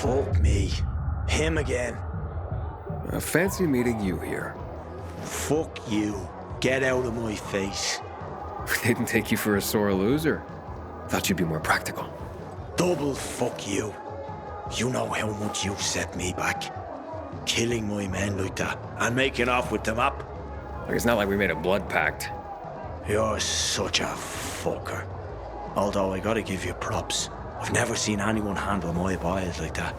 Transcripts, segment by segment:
Fuck me. Him again. Fancy meeting you here. Fuck you. Get out of my face. Didn't take you for a sore loser. Thought you'd be more practical. Double fuck you. You know how much you've set me back. Killing my men like that and making off with them up. Like, it's not like we made a blood pact. You're such a fucker. Although I gotta give you props. I've never seen anyone handle my boys like that.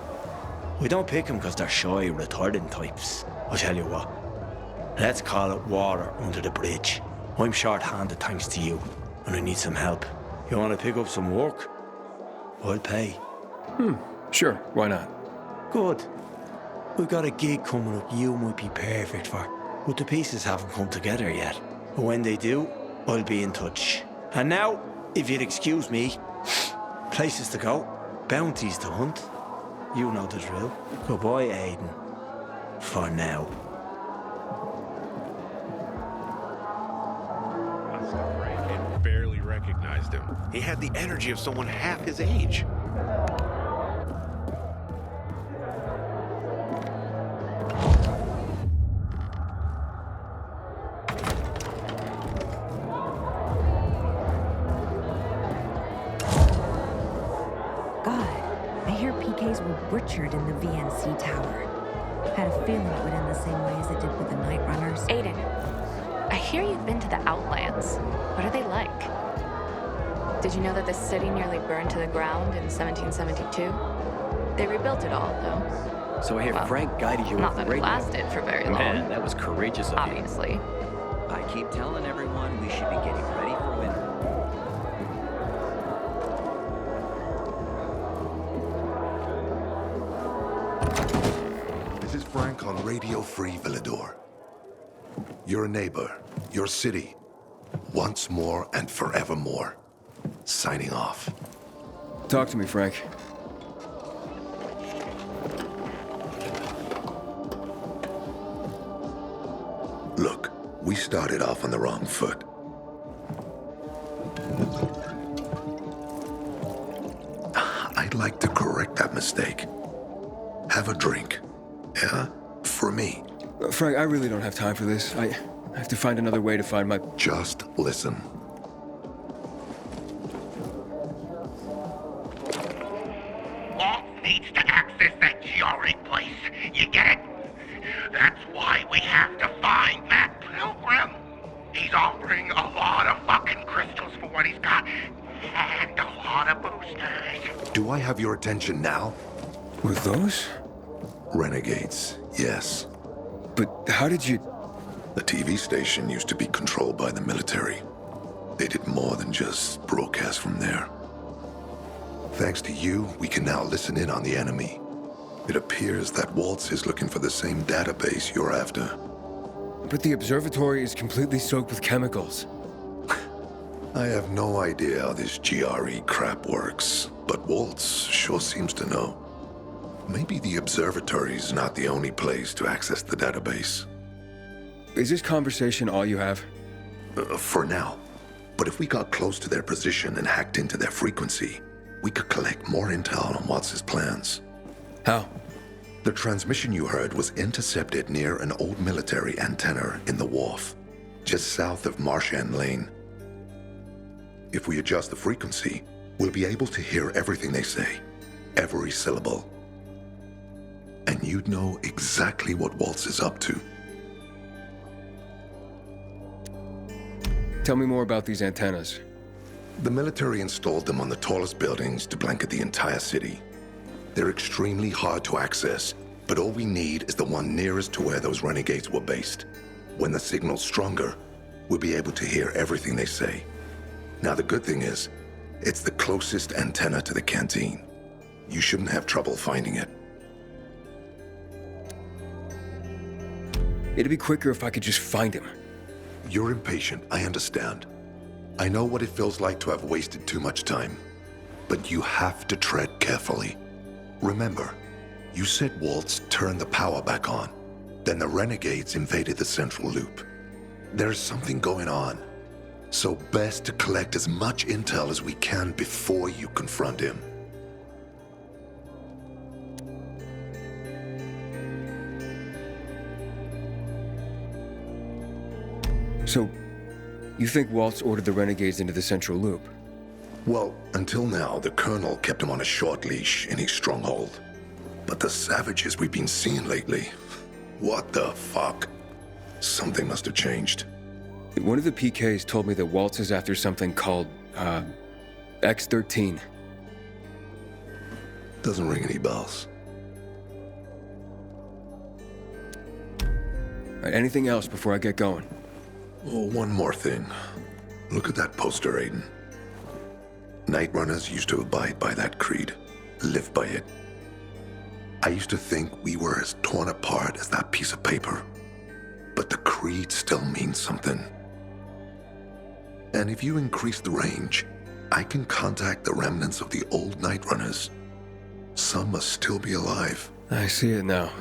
We don't pick them because they're shy, retarded types. I'll tell you what. Let's call it water under the bridge. I'm short-handed thanks to you, and I need some help. You want to pick up some work? I'll pay. Sure, why not? Good. We've got a gig coming up you might be perfect for, but the pieces haven't come together yet. But when they do, I'll be in touch. And now, if you'd excuse me, places to go, bounties to hunt. You know the drill. Goodbye, Aiden. For now. Frank barely recognized him. He had the energy of someone half his age. Butchered in the VNC tower. Had a feeling it would end the same way as it did with the Night Runners. Aiden, I hear you've been to the Outlands. What are they like? Did you know that this city nearly burned to the ground in 1772? They rebuilt it all, though. So I hear Frank guided you Not over that the it radio. lasted for very long. Man, that was courageous of you. Obviously. I keep telling everyone we should be getting ready for winter. This is Frank on Radio Free Villador. Your neighbor, your city, once more and forevermore. Signing off. Talk to me, Frank. Look, we started off on the wrong foot. I'd like to correct that mistake. Have a drink. Yeah? For me. Frank, I really don't have time for this. I have to find another way to find my... Just listen. Walt needs to access that GRE place. You get it? That's why we have to find Matt Pilgrim. He's offering a lot of fucking crystals for what he's got. And a lot of boosters. Do I have your attention now? With those? Renegades, yes. But how did you... The TV station used to be controlled by the military. They did more than just broadcast from there. Thanks to you, we can now listen in on the enemy. It appears that Waltz is looking for the same database you're after. But the observatory is completely soaked with chemicals. I have no idea how this GRE crap works, but Waltz sure seems to know. Maybe the observatory's not the only place to access the database. Is this conversation all you have? For now. But if we got close to their position and hacked into their frequency, we could collect more intel on Watts' plans. How? The transmission you heard was intercepted near an old military antenna in the wharf, just south of Marchand Lane. If we adjust the frequency, we'll be able to hear everything they say, every syllable. And you'd know exactly what Waltz is up to. Tell me more about these antennas. The military installed them on the tallest buildings to blanket the entire city. They're extremely hard to access, but all we need is the one nearest to where those renegades were based. When the signal's stronger, we'll be able to hear everything they say. Now the good thing is, it's the closest antenna to the canteen. You shouldn't have trouble finding it. It'd be quicker if I could just find him. You're impatient, I understand. I know what it feels like to have wasted too much time. But you have to tread carefully. Remember, you said Waltz turned the power back on. Then the renegades invaded the central loop. There's something going on. So best to collect as much intel as we can before you confront him. So, you think Waltz ordered the renegades into the Central Loop? Well, until now, the Colonel kept him on a short leash in his stronghold. But the savages we've been seeing lately, what the fuck? Something must have changed. One of the PKs told me that Waltz is after something called, X-13. Doesn't ring any bells. Right, anything else before I get going? Oh, one more thing. Look at that poster, Aiden. Night Runners used to abide by that creed, live by it. I used to think we were as torn apart as that piece of paper. But the creed still means something. And if you increase the range, I can contact the remnants of the old Night Runners. Some must still be alive. I see it now.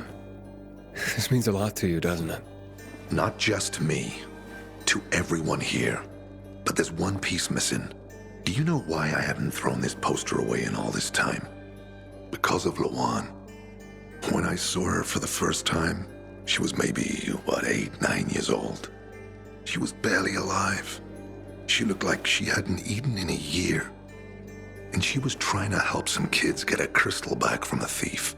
This means a lot to you, doesn't it? Not just to me, to everyone here. But there's one piece missing. Do you know why I haven't thrown this poster away in all this time? Because of Lawan. When I saw her for the first time, she was maybe, 8, 9 years old. She was barely alive. She looked like she hadn't eaten in a year. And she was trying to help some kids get a crystal back from a thief.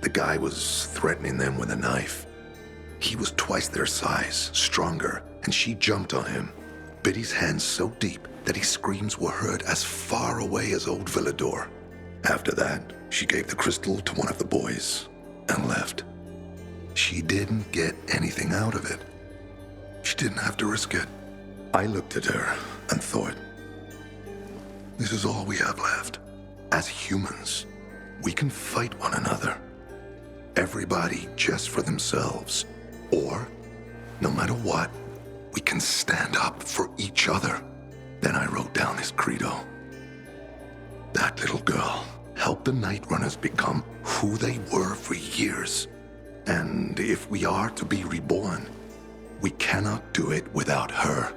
The guy was threatening them with a knife. He was twice their size, stronger, and she jumped on him, bit his hands so deep that his screams were heard as far away as Old Villador. After that, she gave the crystal to one of the boys and left. She didn't get anything out of it. She didn't have to risk it. I looked at her and thought, this is all we have left. As humans, we can fight one another. Everybody just for themselves. Or, no matter what, we can stand up for each other. Then I wrote down this credo. That little girl helped the Night Runners become who they were for years. And if we are to be reborn, we cannot do it without her.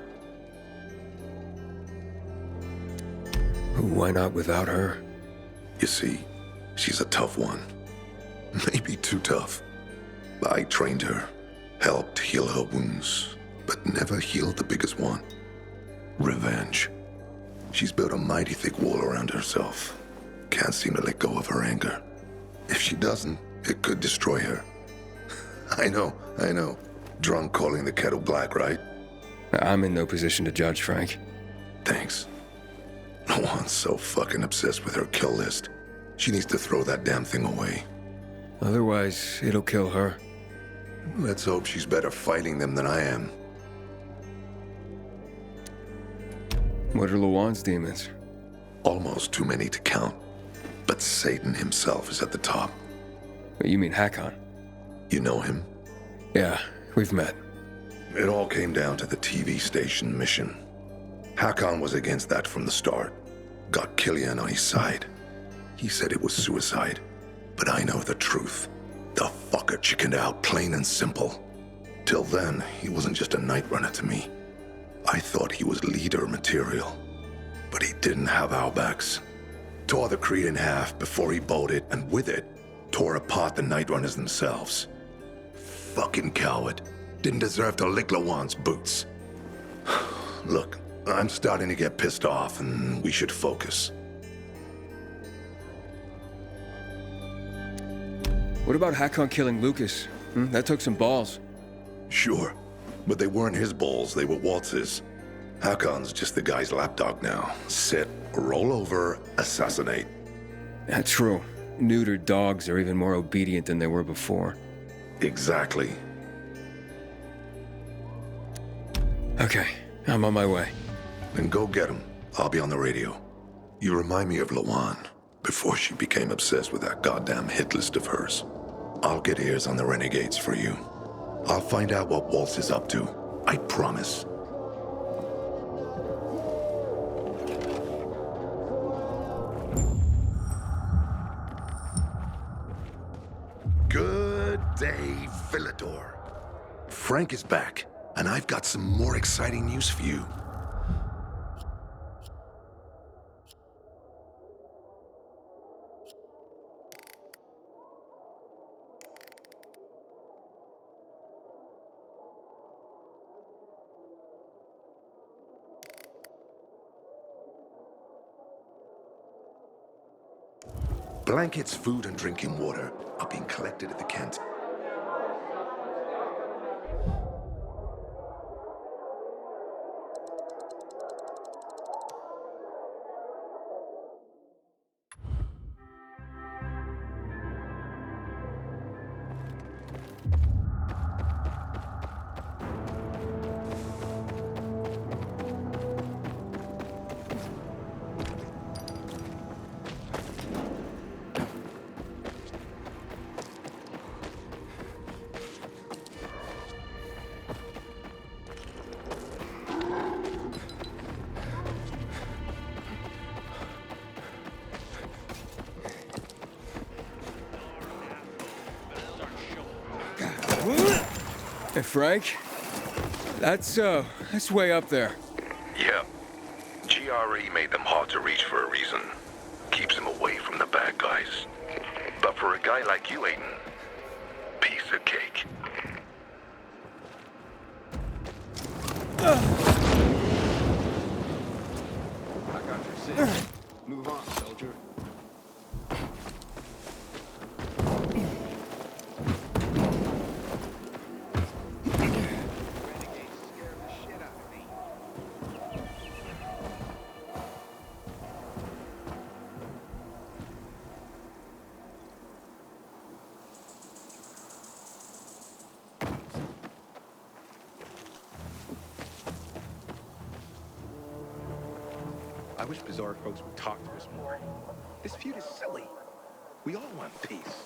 Why not without her? You see, she's a tough one. Maybe too tough. I trained her, helped heal her wounds, but never healed the biggest one. Revenge. She's built a mighty thick wall around herself. Can't seem to let go of her anger. If she doesn't, it could destroy her. I know. Drunk calling the kettle black, right? I'm in no position to judge, Frank. Thanks. Lawan's so fucking obsessed with her kill list. She needs to throw that damn thing away. Otherwise, it'll kill her. Let's hope she's better fighting them than I am. What are Lawan's demons? Almost too many to count. But Satan himself is at the top. You mean Hakon? You know him? Yeah, we've met. It all came down to the TV station mission. Hakon was against that from the start. Got Killian on his side. He said it was suicide. But I know the truth. The fucker chickened out, plain and simple. Till then, he wasn't just a night runner to me. I thought he was leader material. But he didn't have our backs. Tore the Creed in half before he bolted, and with it, tore apart the Night Runners themselves. Fucking coward. Didn't deserve to lick Lawan's boots. Look, I'm starting to get pissed off, and we should focus. What about Hakon killing Lucas? That took some balls. Sure, but they weren't his balls, they were Waltz's. Hakon's just the guy's lapdog now. Sit, roll over, assassinate. That's true. Neutered dogs are even more obedient than they were before. Exactly. Okay, I'm on my way. Then go get him. I'll be on the radio. You remind me of Lawan, before she became obsessed with that goddamn hit list of hers. I'll get ears on the renegades for you. I'll find out what Waltz is up to. I promise. Good day, Villador. Frank is back, and I've got some more exciting news for you. Blankets, food, and drinking water are being collected at the canteen. Hey, Frank. That's way up there. Yeah. GRE made them hard to reach for a reason. Keeps them away from the bad guys. But for a guy like you, Aiden, piece of cake. I got your six. Move on, soldier. I wish Bizarre folks would talk to us more. This feud is silly. We all want peace.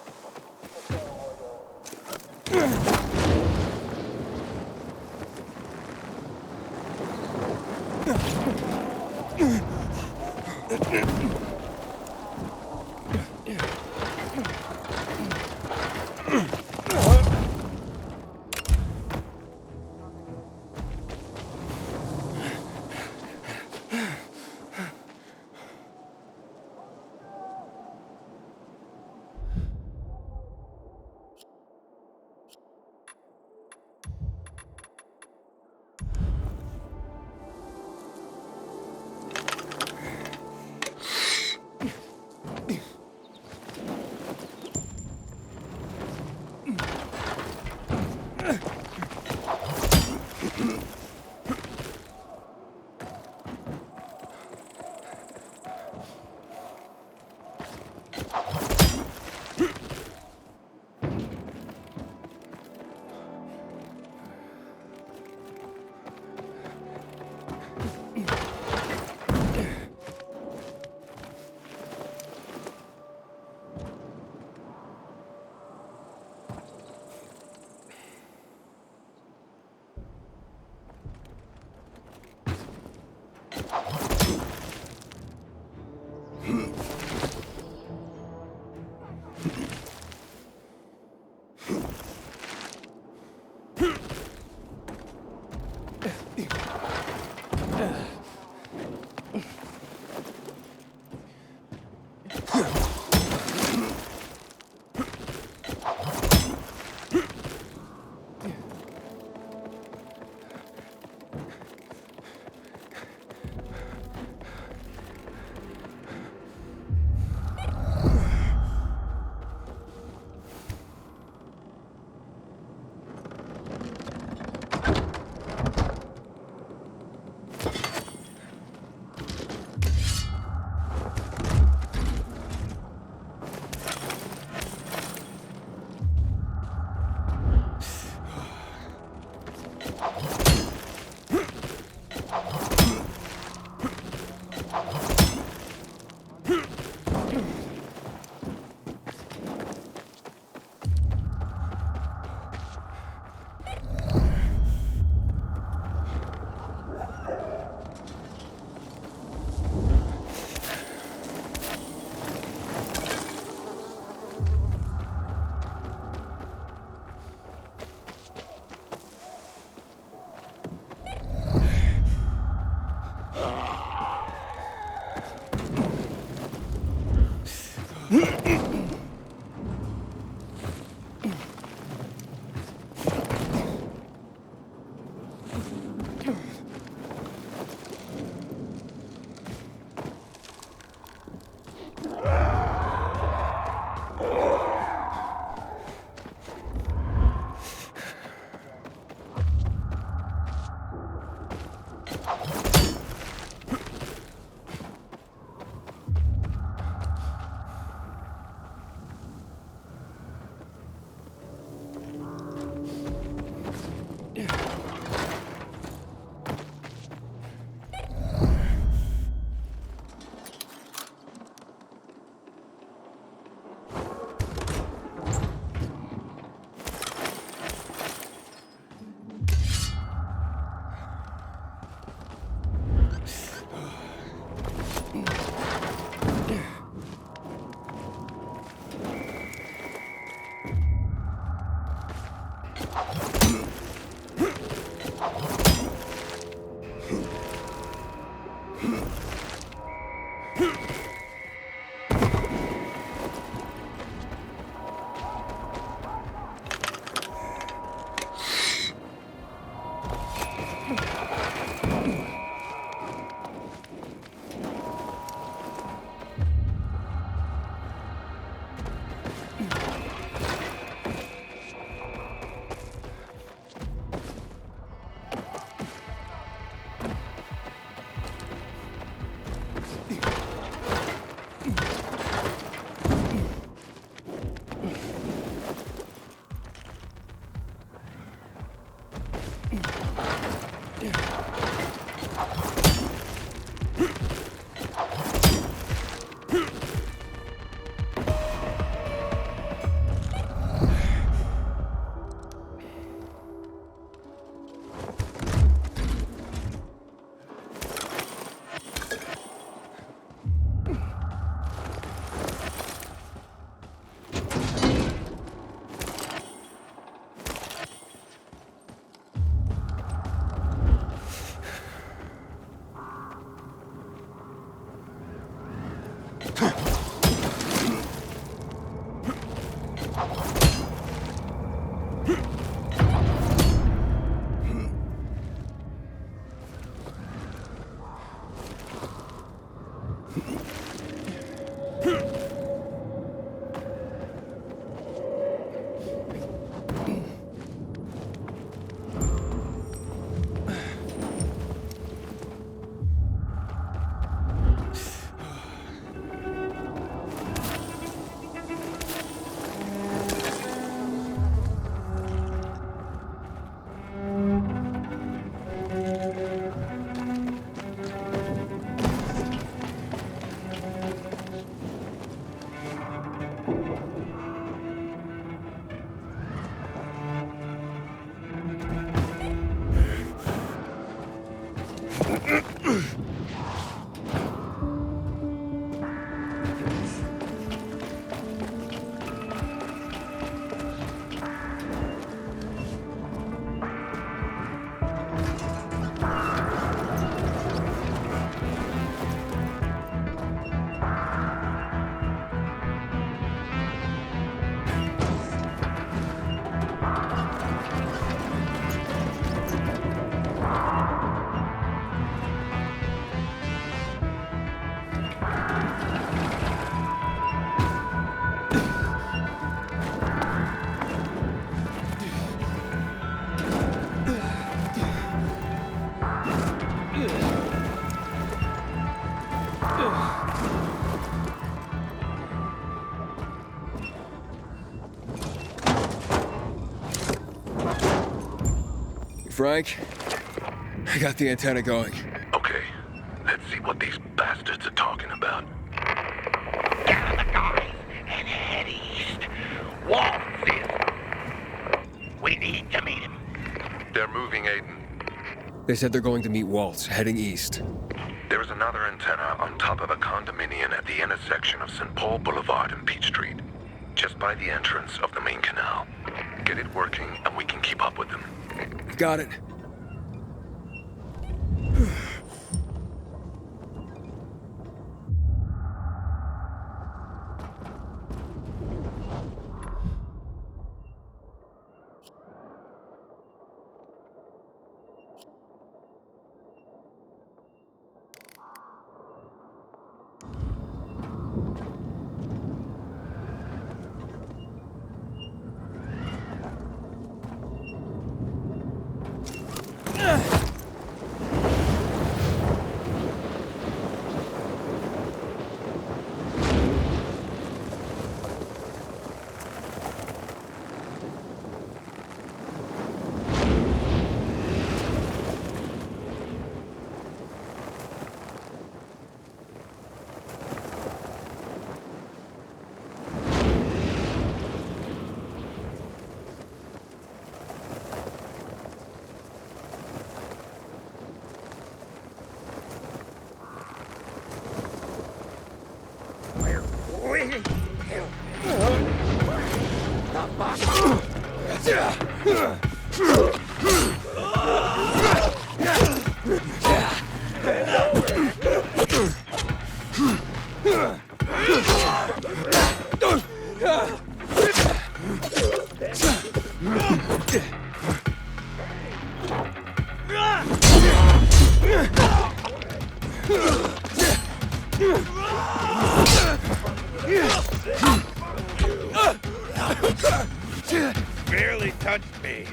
Frank, I got the antenna going. Okay, let's see what these bastards are talking about. Gather the guys and head east. Waltz is... We need to meet him. They're moving, Aiden. They said they're going to meet Waltz, heading east. There is another antenna on top of a condominium at the intersection of St. Paul Boulevard and Peach Street, just by the entrance of the main canal. Get it working and we can keep up with them. Got it. Barely touched me.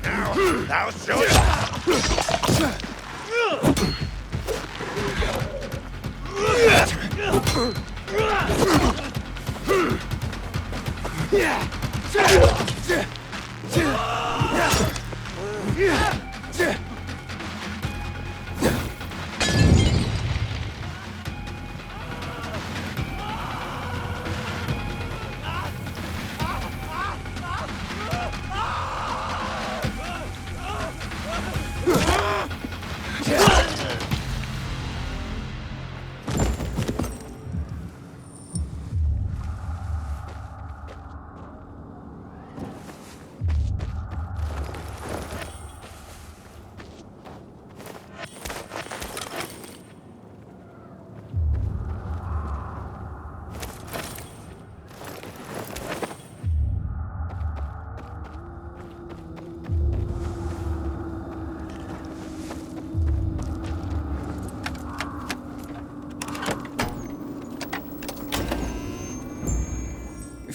Now show it.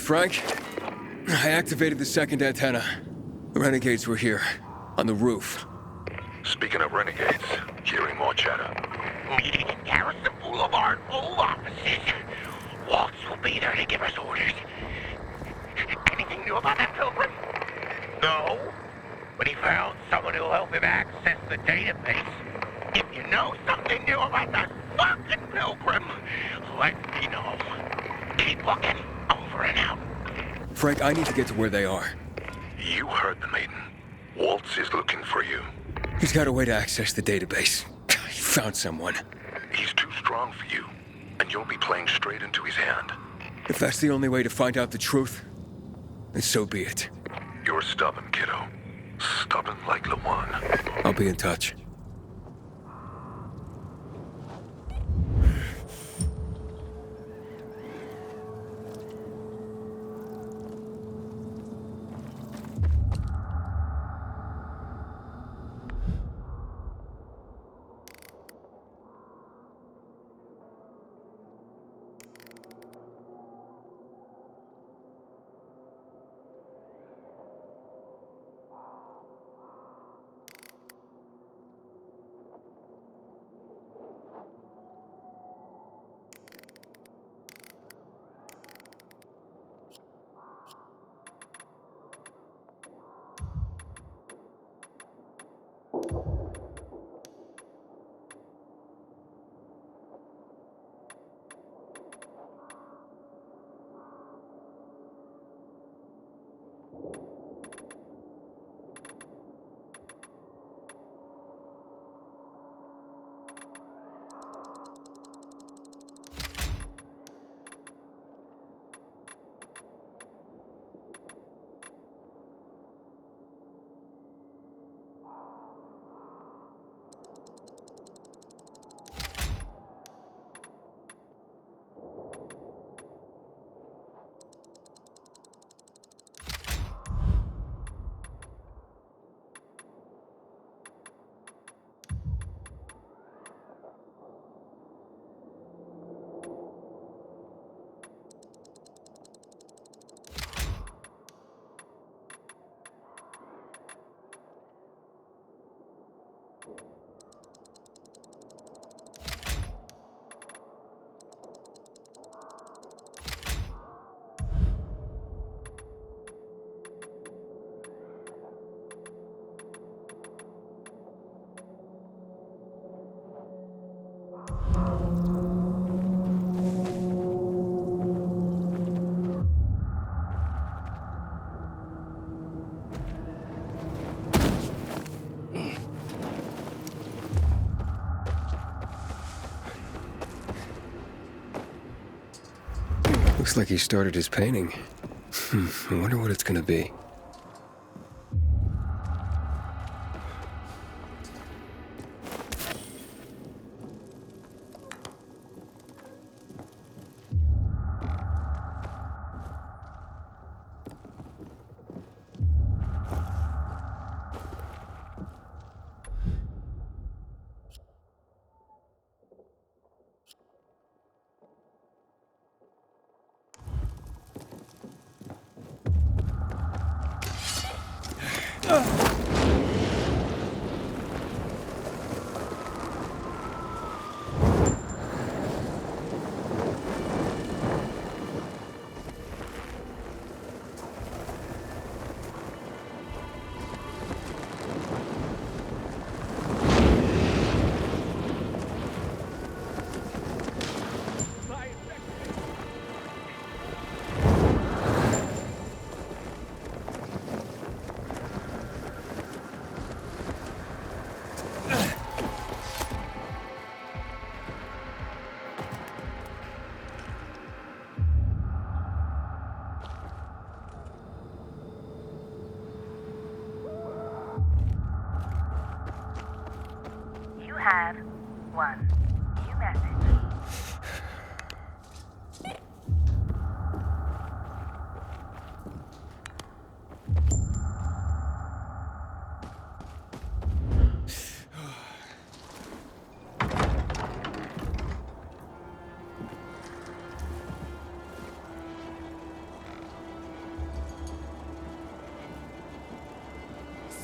Frank. I activated the second antenna. The renegades were here, on the roof. Speaking of renegades, hearing more chatter. Meeting in Garrison Boulevard, old offices. Waltz will be there to give us orders. Anything new about that pilgrim? No, but he found someone who'll help him access the database. If you know something new about that fucking pilgrim, let me know. Keep looking. Over and out. Frank, I need to get to where they are. You heard the maiden. Waltz is looking for you. He's got a way to access the database. He found someone. He's too strong for you, and you'll be playing straight into his hand. If that's the only way to find out the truth, then so be it. You're stubborn, kiddo. Stubborn like Lawan. I'll be in touch. Looks like he started his painting. I wonder what it's gonna be. Have one new message.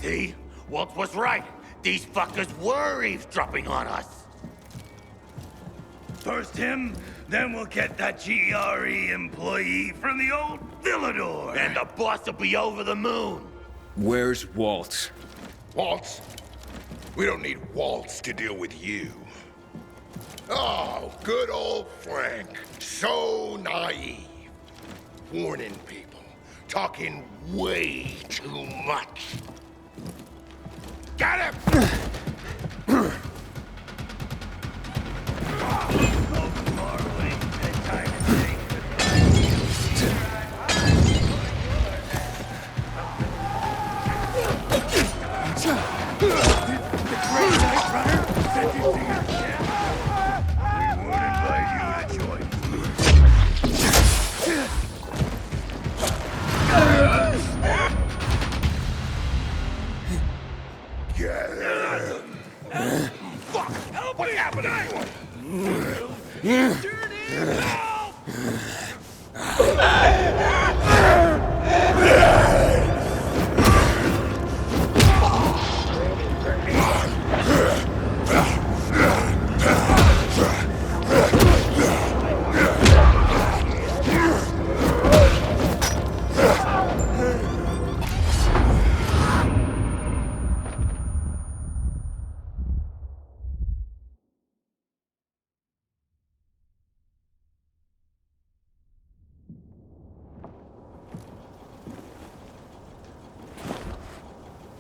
See? Walt was right. These fuckers were eavesdropping on us. First him, then we'll get that GRE employee from the old Villador. And the boss will be over the moon. Where's Waltz? Waltz? We don't need Waltz to deal with you. Oh, good old Frank. So naive. Warning people. Talking way too much. Got him!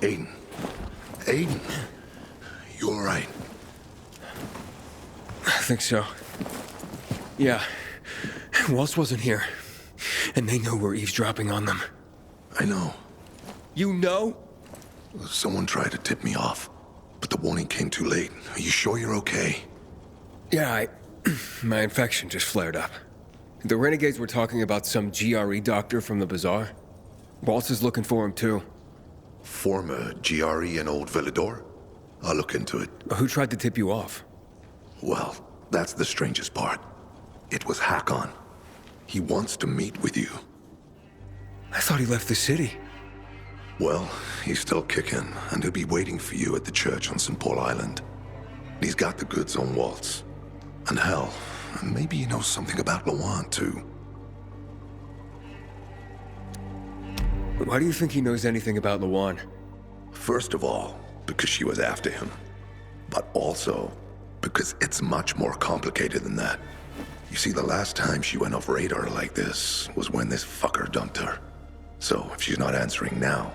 Aiden. Aiden. You all right? I think so. Yeah. Waltz wasn't here. And they know we're eavesdropping on them. I know. You know? Someone tried to tip me off, but the warning came too late. Are you sure you're okay? Yeah, my infection just flared up. The renegades were talking about some GRE doctor from the bazaar. Waltz is looking for him, too. Former GRE in Old Villador? I'll look into it. Who tried to tip you off? Well, that's the strangest part. It was Hakon. He wants to meet with you. I thought he left the city. Well, he's still kicking, and he'll be waiting for you at the church on St. Paul Island. He's got the goods on Waltz. And hell, maybe he knows something about Lawan, too. Why do you think he knows anything about Lawan? First of all, because she was after him. But also, because it's much more complicated than that. You see, the last time she went off radar like this was when this fucker dumped her. So, if she's not answering now,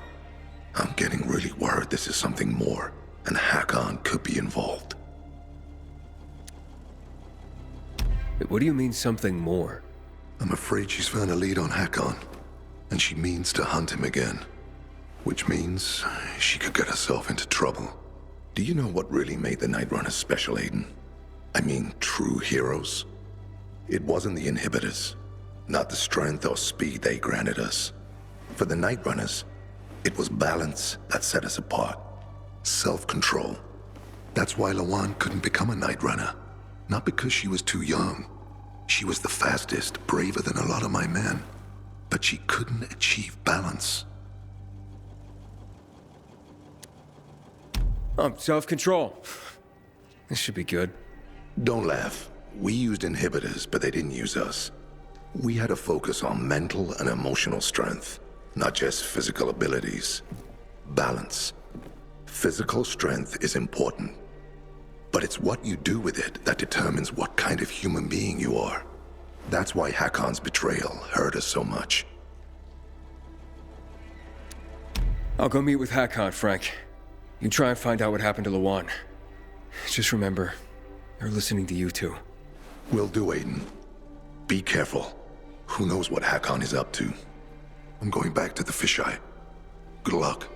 I'm getting really worried this is something more, and Hakon could be involved. What do you mean, something more? I'm afraid she's found a lead on Hakon, and she means to hunt him again. Which means she could get herself into trouble. Do you know what really made the Night Runners special, Aiden? I mean, true heroes? It wasn't the inhibitors, not the strength or speed they granted us. For the Night Runners, it was balance that set us apart. Self-control. That's why Lawan couldn't become a Night Runner. Not because she was too young. She was the fastest, braver than a lot of my men. But she couldn't achieve balance. Self-control. This should be good. Don't laugh. We used inhibitors, but they didn't use us. We had to focus on mental and emotional strength, not just physical abilities. Balance. Physical strength is important, but it's what you do with it that determines what kind of human being you are. That's why Hakon's betrayal hurt us so much. I'll go meet with Hakon, Frank. You try and find out what happened to Lawan. Just remember, they're listening to you too. Will do, Aiden. Be careful. Who knows what Hakon is up to? I'm going back to the fisheye. Good luck.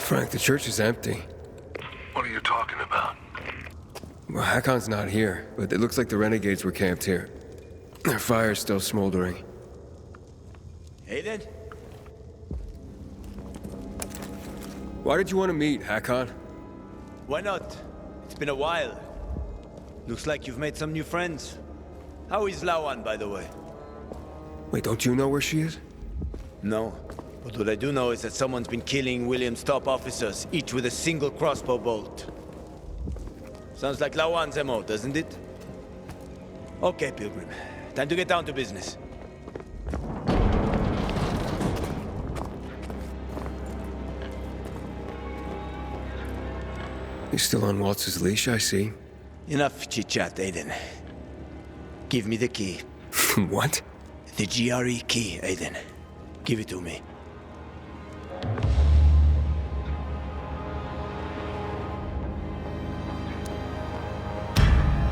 Frank, the church is empty. What are you talking about? Well, Hakon's not here, but it looks like the renegades were camped here. Their fire's still smoldering. Aiden? Why did you want to meet, Hakon? Why not? It's been a while. Looks like you've made some new friends. How is Lawan, by the way? Wait, don't you know where she is? No. But what I do know is that someone's been killing William's top officers, each with a single crossbow bolt. Sounds like Lawan's MO, doesn't it? Okay, Pilgrim. Time to get down to business. You're still on Waltz's leash, I see. Enough chit-chat, Aiden. Give me the key. What? The GRE key, Aiden. Give it to me.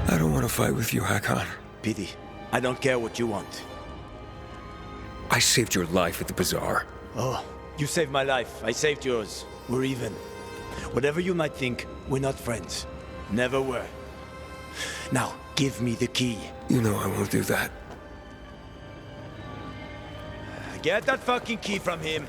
I don't want to fight with you, Hakon. Pity. I don't care what you want. I saved your life at the bazaar. Oh, you saved my life. I saved yours. We're even. Whatever you might think, we're not friends. Never were. Now, give me the key. You know I won't do that. Get that fucking key from him.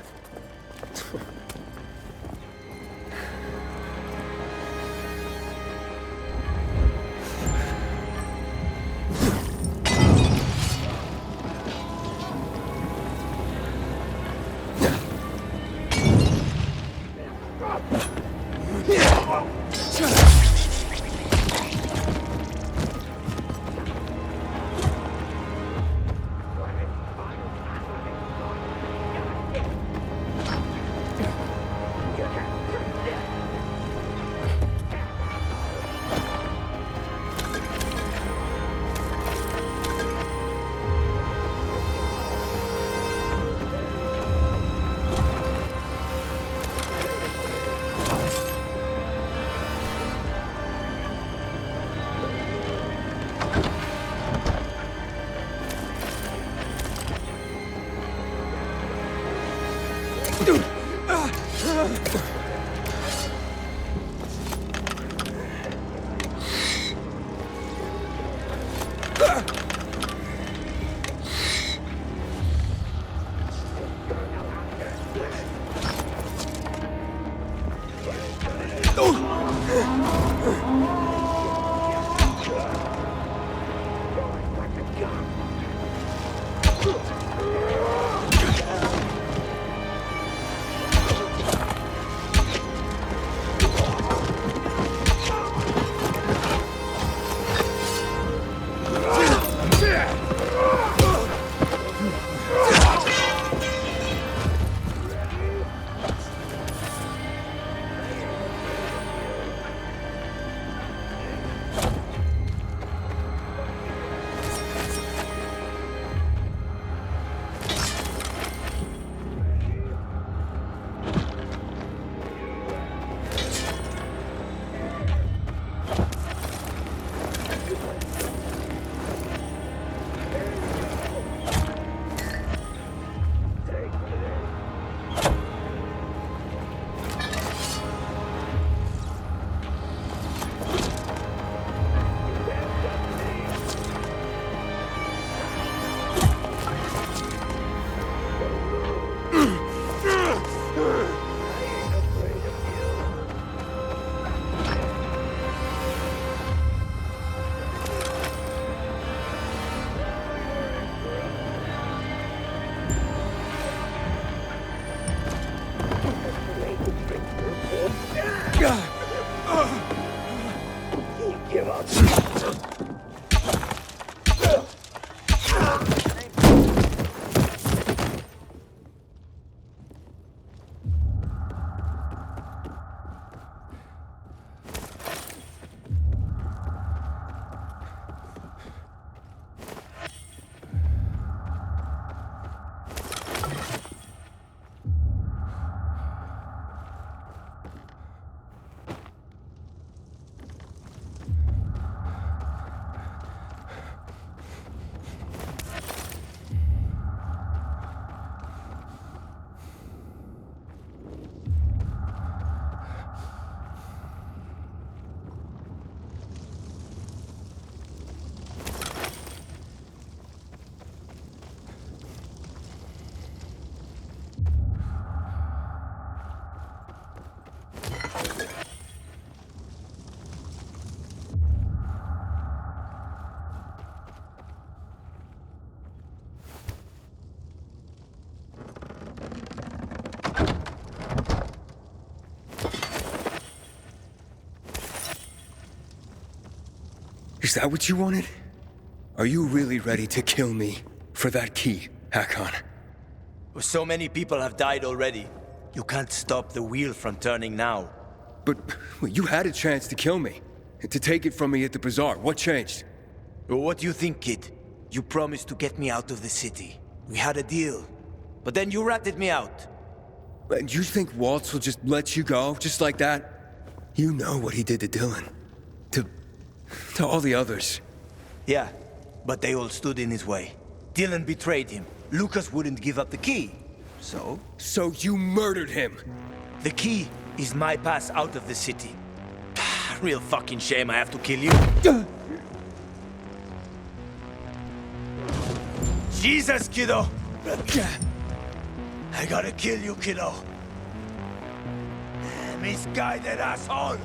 Is that what you wanted? Are you really ready to kill me for that key, Hakon? So many people have died already. You can't stop the wheel from turning now. But you had a chance to kill me. To take it from me at the bazaar. What changed? What do you think, kid? You promised to get me out of the city. We had a deal. But then you ratted me out. And you think Waltz will just let you go, just like that? You know what he did to Dylan. To all the others. Yeah, but they all stood in his way. Dylan betrayed him. Lucas wouldn't give up the key. So? So you murdered him! The key is my pass out of the city. Real fucking shame I have to kill you. Jesus, kiddo! I gotta kill you, kiddo. Misguided asshole!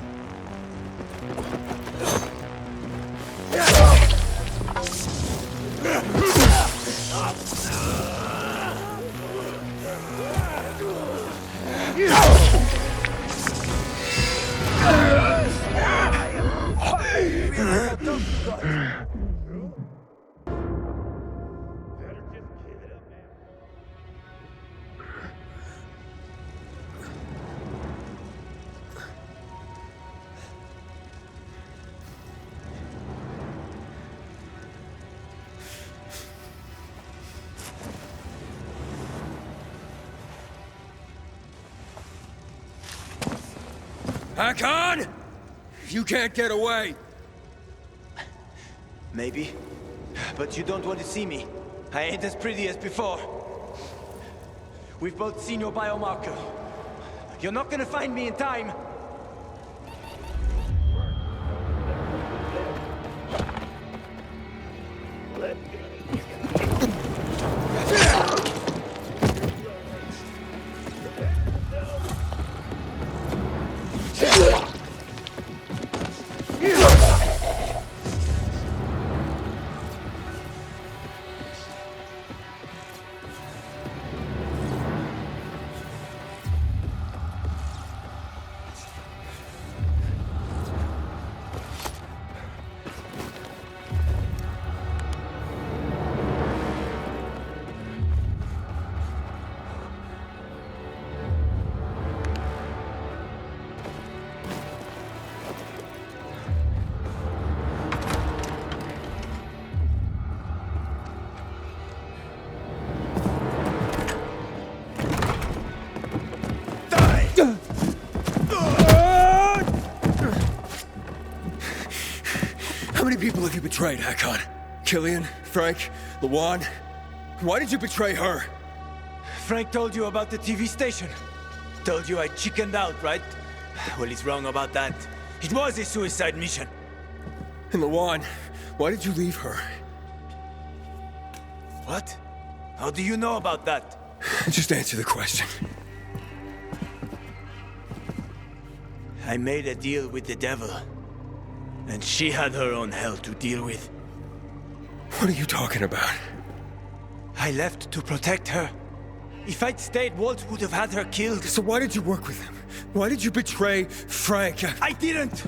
Hakon! You can't get away! Maybe. But you don't want to see me. I ain't as pretty as before. We've both seen your biomarker. You're not gonna find me in time. How many people have you betrayed, Hakon? Killian? Frank? Lawan? Why did you betray her? Frank told you about the TV station. Told you I chickened out, right? Well, he's wrong about that. It was a suicide mission. And Lawan, why did you leave her? What? How do you know about that? Just answer the question. I made a deal with the devil. And she had her own hell to deal with. What are you talking about? I left to protect her. If I'd stayed, Walt would have had her killed. So why did you work with him? Why did you betray Frank? I didn't!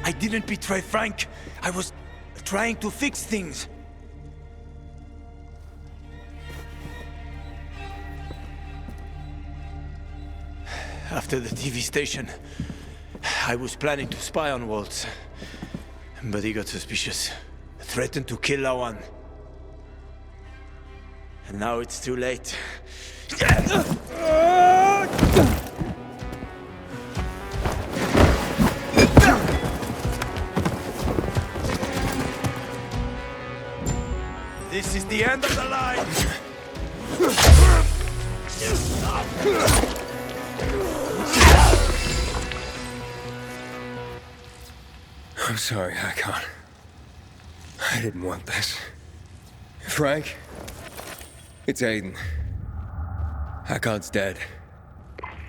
I didn't betray Frank. I was trying to fix things. After the TV station, I was planning to spy on Waltz. But he got suspicious. Threatened to kill Lawan. And now it's too late. This is the end of the line! I'm sorry, Hakon. I didn't want this. Frank? It's Aiden. Hakon's dead.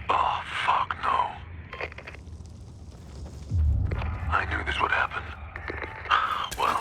Oh, fuck no. I knew this would happen. Well...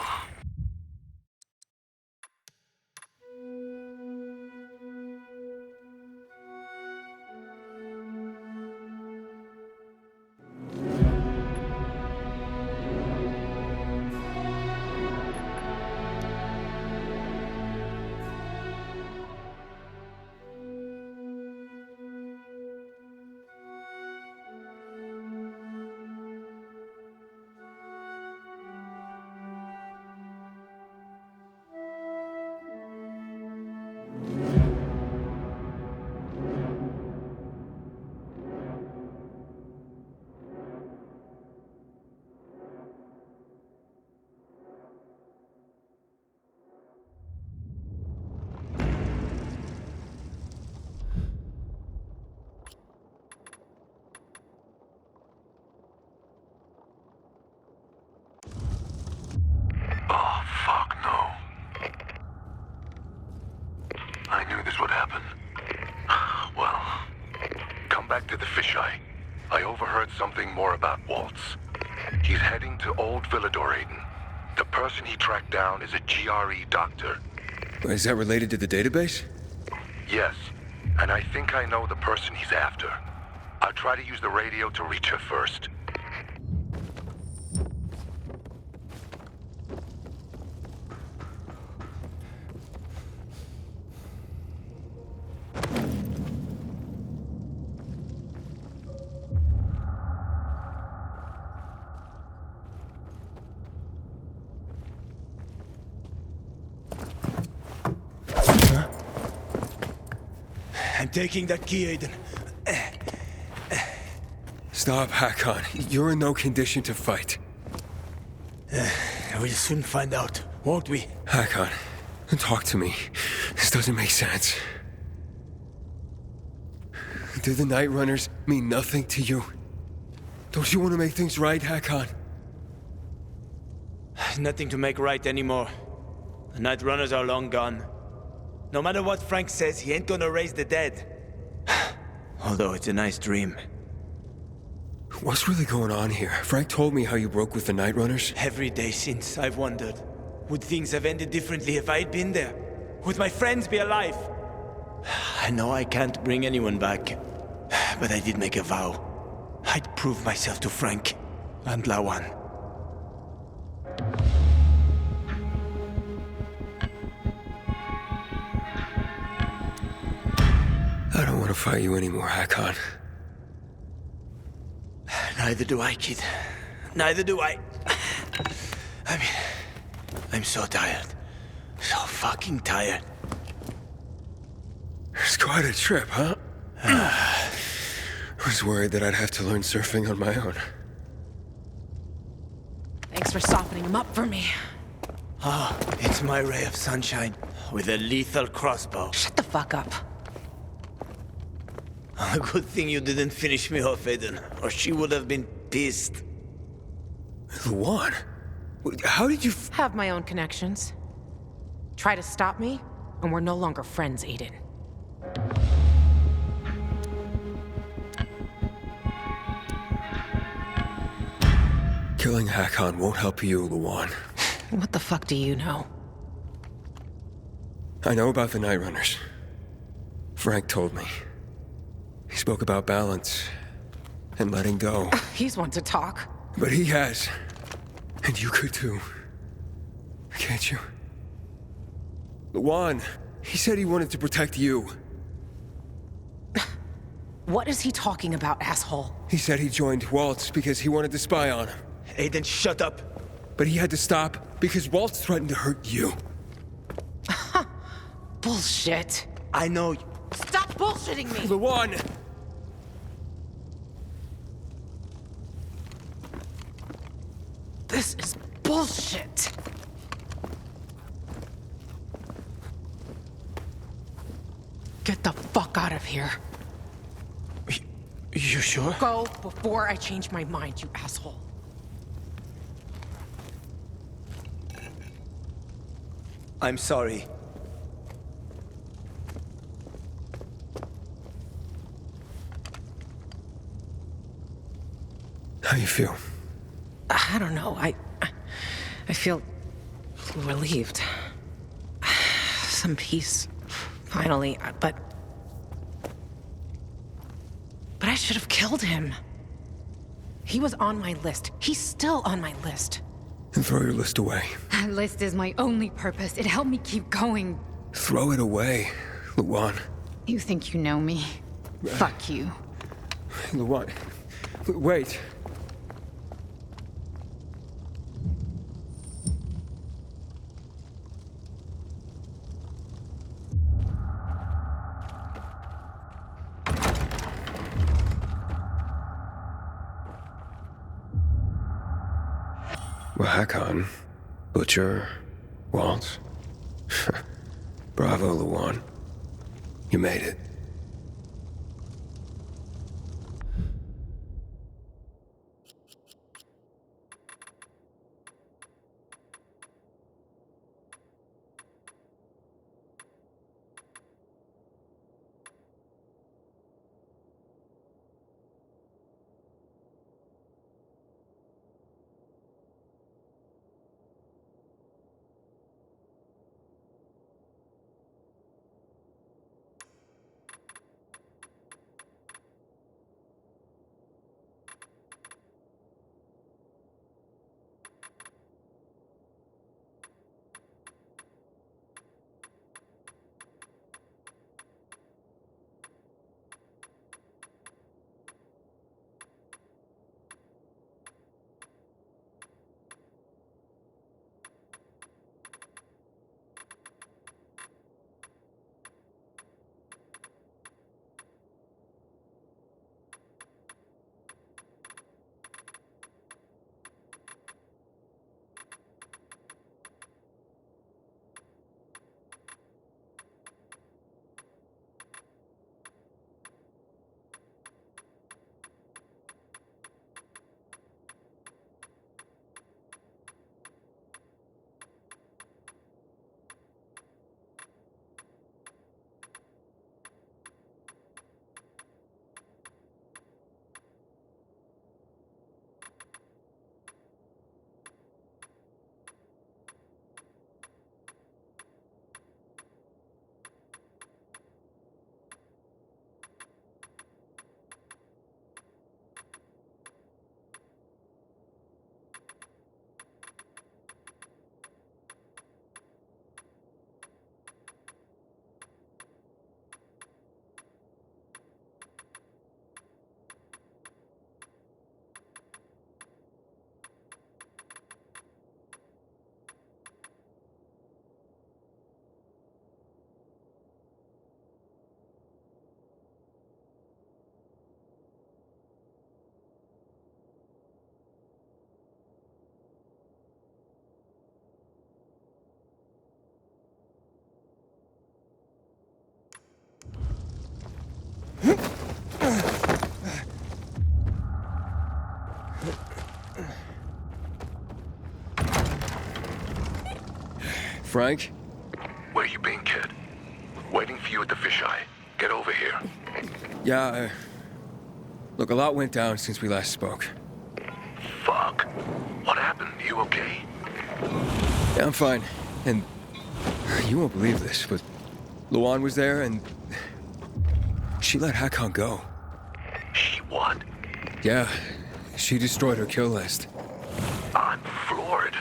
I overheard something more about Waltz. He's heading to Old Villador, Aiden. The person he tracked down is a GRE doctor. Is that related to the database? Yes, and I think I know the person he's after. I'll try to use the radio to reach her first. I'm taking that key, Aiden. Stop, Hakon. You're in no condition to fight. We'll soon find out, won't we? Hakon, talk to me. This doesn't make sense. Do the Night Runners mean nothing to you? Don't you want to make things right, Hakon? Nothing to make right anymore. The Night Runners are long gone. No matter what Frank says, he ain't gonna raise the dead. Although it's a nice dream. What's really going on here? Frank told me how you broke with the Night Runners. Every day since, I've wondered, would things have ended differently if I'd been there? Would my friends be alive? I know I can't bring anyone back, but I did make a vow. I'd prove myself to Frank and Lawan. I don't want to fight you anymore, Hakon. Neither do I, kid. Neither do I. I mean, I'm so tired. So fucking tired. It's quite a trip, huh? I was worried that I'd have to learn surfing on my own. Thanks for softening him up for me. Ah, it's my ray of sunshine with a lethal crossbow. Shut the fuck up. A good thing you didn't finish me off, Aiden, or she would have been pissed. Luan? How did you Have my own connections. Try to stop me, and we're no longer friends, Aiden. Killing Hakon won't help you, Luan. What the fuck do you know? I know about the Night Runners. Frank told me. He spoke about balance and letting go. He's one to talk. But he has. And you could too. Can't you? Luan, he said he wanted to protect you. What is he talking about, asshole? He said he joined Waltz because he wanted to spy on him. Aiden, shut up. But he had to stop because Waltz threatened to hurt you. Bullshit. I know. Stop bullshitting me! Luan! This is bullshit. Get the fuck out of here. You sure? Go before I change my mind, you asshole. I'm sorry. How you feel? I don't know. I feel relieved. Some peace, finally. But I should have killed him. He was on my list. He's still on my list. And throw your list away. That list is my only purpose. It helped me keep going. Throw it away, Luan. You think you know me? Fuck you. Luan, wait. Well, Hakon, Butcher, Waltz. Bravo, Luan. You made it. Frank? Where you been, kid? Waiting for you at the fisheye. Get over here. Yeah, look, a lot went down since we last spoke. Fuck. What happened? You okay? Yeah, I'm fine. And you won't believe this, but Luan was there and she let Hakon go. She what? Yeah, she destroyed her kill list. I'm floored.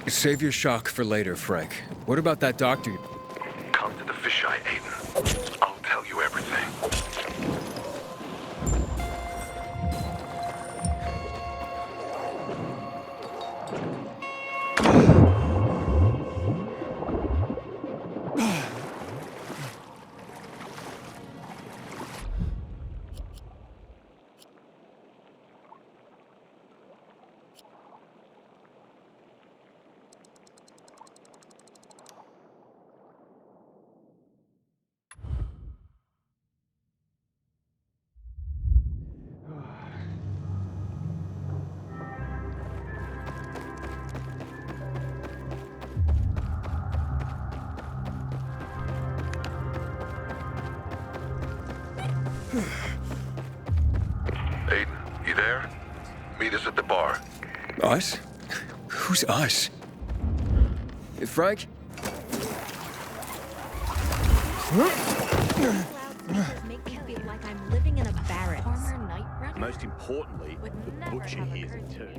Save your shock for later, Frank. What about that doctor? Come to the fisheye, Aiden. I'll tell you everything. Aiden, you there? Meet us at the bar. Us? Who's us? Frank? Make me feel like I'm living in a barracks. Former night runner? Most importantly, the butcher hears it too.